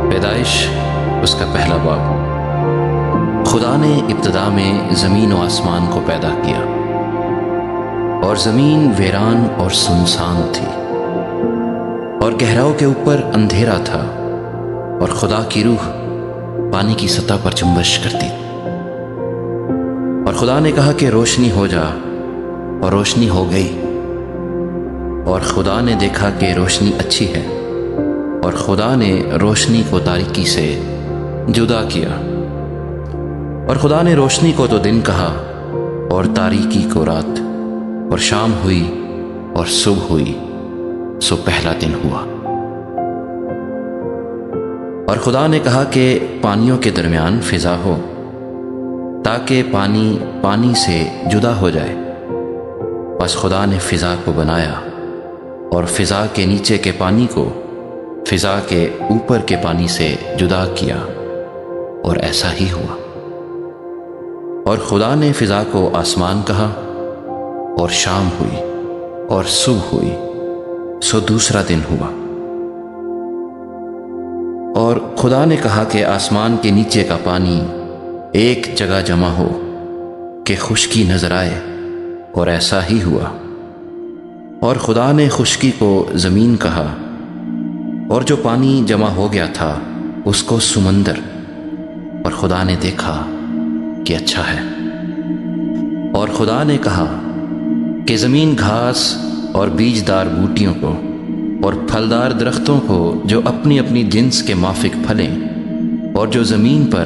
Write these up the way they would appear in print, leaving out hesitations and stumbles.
پیدائش اس کا پہلا باب۔ خدا نے ابتدا میں زمین و آسمان کو پیدا کیا، اور زمین ویران اور سنسان تھی، اور گہراؤں کے اوپر اندھیرا تھا، اور خدا کی روح پانی کی سطح پر جنبش کرتی۔ اور خدا نے کہا کہ روشنی ہو جا، اور روشنی ہو گئی۔ اور خدا نے دیکھا کہ روشنی اچھی ہے، اور خدا نے روشنی کو تاریکی سے جدا کیا۔ اور خدا نے روشنی کو تو دن کہا، اور تاریکی کو رات، اور شام ہوئی اور صبح ہوئی، سو پہلا دن ہوا۔ اور خدا نے کہا کہ پانیوں کے درمیان فضا ہو، تاکہ پانی پانی سے جدا ہو جائے۔ بس خدا نے فضا کو بنایا، اور فضا کے نیچے کے پانی کو فضا کے اوپر کے پانی سے جدا کیا، اور ایسا ہی ہوا۔ اور خدا نے فضا کو آسمان کہا، اور شام ہوئی اور صبح ہوئی، سو دوسرا دن ہوا۔ اور خدا نے کہا کہ آسمان کے نیچے کا پانی ایک جگہ جمع ہو کہ خشکی نظر آئے، اور ایسا ہی ہوا۔ اور خدا نے خشکی کو زمین کہا، اور جو پانی جمع ہو گیا تھا اس کو سمندر۔ اور خدا نے دیکھا کہ اچھا ہے۔ اور خدا نے کہا کہ زمین گھاس اور بیجدار بوٹیوں کو اور پھلدار درختوں کو جو اپنی اپنی جنس کے موافق پھلیں، اور جو زمین پر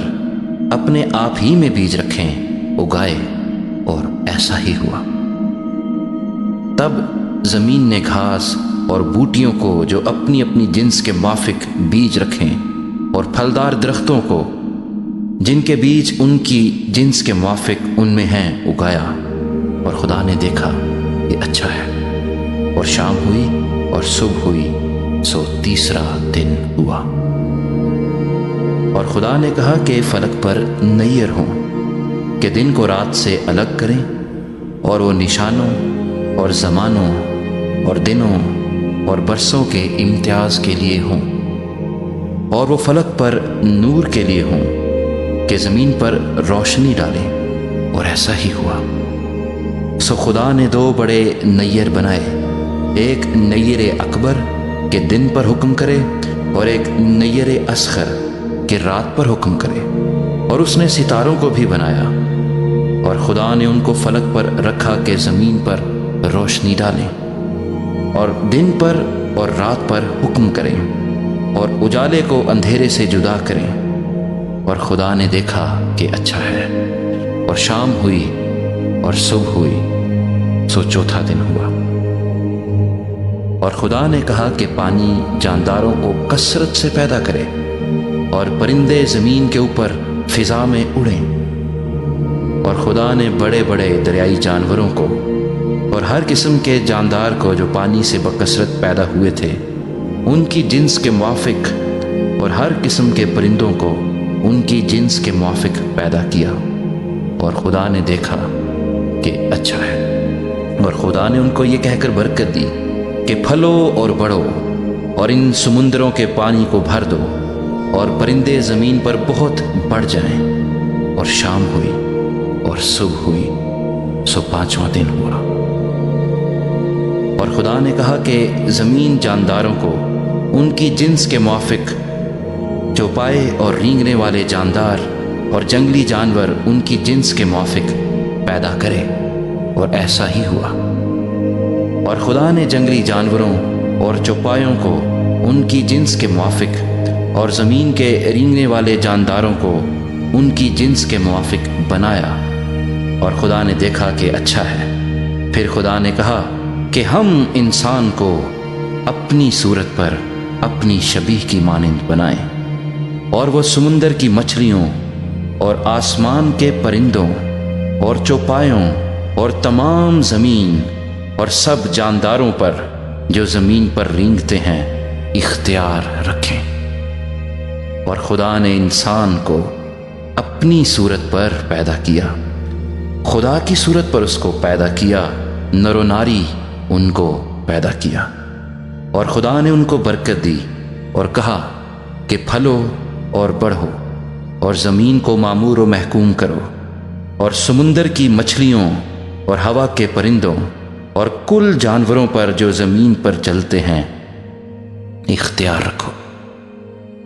اپنے آپ ہی میں بیج رکھیں، اگائے، اور ایسا ہی ہوا۔ تب زمین نے گھاس اور بوٹیوں کو جو اپنی اپنی جنس کے موافق بیج رکھیں، اور پھلدار درختوں کو جن کے بیج ان کی جنس کے موافق ان میں ہیں، اگایا۔ اور خدا نے دیکھا یہ اچھا ہے۔ اور شام ہوئی اور صبح ہوئی، سو تیسرا دن ہوا۔ اور خدا نے کہا کہ فلک پر نیر ہوں کہ دن کو رات سے الگ کریں، اور وہ نشانوں اور زمانوں اور دنوں اور برسوں کے امتیاز کے لیے ہوں، اور وہ فلک پر نور کے لیے ہوں کہ زمین پر روشنی ڈالیں، اور ایسا ہی ہوا۔ سو خدا نے دو بڑے نیر بنائے، ایک نیر اکبر کہ دن پر حکم کرے، اور ایک نیر اصغر کہ رات پر حکم کرے۔ اور اس نے ستاروں کو بھی بنایا، اور خدا نے ان کو فلک پر رکھا کہ زمین پر روشنی ڈالیں، اور دن پر اور رات پر حکم کریں، اور اجالے کو اندھیرے سے جدا کریں۔ اور خدا نے دیکھا کہ اچھا ہے۔ اور شام ہوئی اور صبح ہوئی، سو چوتھا دن ہوا۔ اور خدا نے کہا کہ پانی جانداروں کو کثرت سے پیدا کرے، اور پرندے زمین کے اوپر فضا میں اڑیں۔ اور خدا نے بڑے بڑے دریائی جانوروں کو اور ہر قسم کے جاندار کو جو پانی سے بکثرت پیدا ہوئے تھے ان کی جنس کے موافق، اور ہر قسم کے پرندوں کو ان کی جنس کے موافق پیدا کیا۔ اور خدا نے دیکھا کہ اچھا ہے۔ اور خدا نے ان کو یہ کہہ کر برکت دی کہ پھلو اور بڑھو، اور ان سمندروں کے پانی کو بھر دو، اور پرندے زمین پر بہت بڑھ جائیں۔ اور شام ہوئی اور صبح ہوئی، سو پانچواں دن ہوا۔ اور خدا نے کہا کہ زمین جانداروں کو ان کی جنس کے موافق، چوپائے اور رینگنے والے جاندار اور جنگلی جانور ان کی جنس کے موافق پیدا کرے، اور ایسا ہی ہوا۔ اور خدا نے جنگلی جانوروں اور چوپایوں کو ان کی جنس کے موافق، اور زمین کے رینگنے والے جانداروں کو ان کی جنس کے موافق بنایا۔ اور خدا نے دیکھا کہ اچھا ہے۔ پھر خدا نے کہا کہ ہم انسان کو اپنی صورت پر اپنی شبیہ کی مانند بنائیں، اور وہ سمندر کی مچھلیوں اور آسمان کے پرندوں اور چوپایوں اور تمام زمین اور سب جانداروں پر جو زمین پر رینگتے ہیں اختیار رکھیں۔ اور خدا نے انسان کو اپنی صورت پر پیدا کیا، خدا کی صورت پر اس کو پیدا کیا، نر و ناری ان کو پیدا کیا۔ اور خدا نے ان کو برکت دی اور کہا کہ پھلو اور بڑھو اور زمین کو معمور و محکوم کرو، اور سمندر کی مچھلیوں اور ہوا کے پرندوں اور کل جانوروں پر جو زمین پر چلتے ہیں اختیار رکھو۔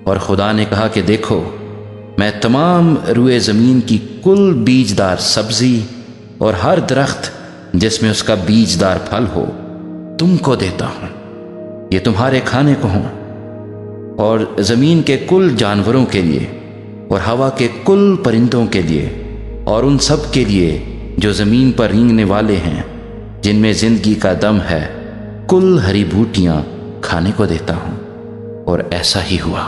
اور خدا نے کہا کہ دیکھو، میں تمام روئے زمین کی کل بیجدار سبزی اور ہر درخت جس میں اس کا بیجدار پھل ہو تم کو دیتا ہوں، یہ تمہارے کھانے کو ہوں، اور زمین کے کل جانوروں کے لیے اور ہوا کے کل پرندوں کے لیے اور ان سب کے لیے جو زمین پر رینگنے والے ہیں جن میں زندگی کا دم ہے، کل ہری بوٹیاں کھانے کو دیتا ہوں۔ اور ایسا ہی ہوا۔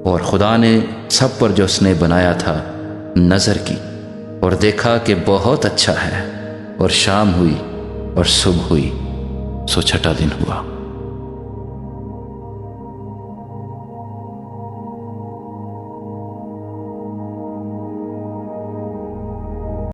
اور خدا نے سب پر جو اس نے بنایا تھا نظر کی اور دیکھا کہ بہت اچھا ہے، اور شام ہوئی اور صبح ہوئی، سو چھٹا دن ہوا۔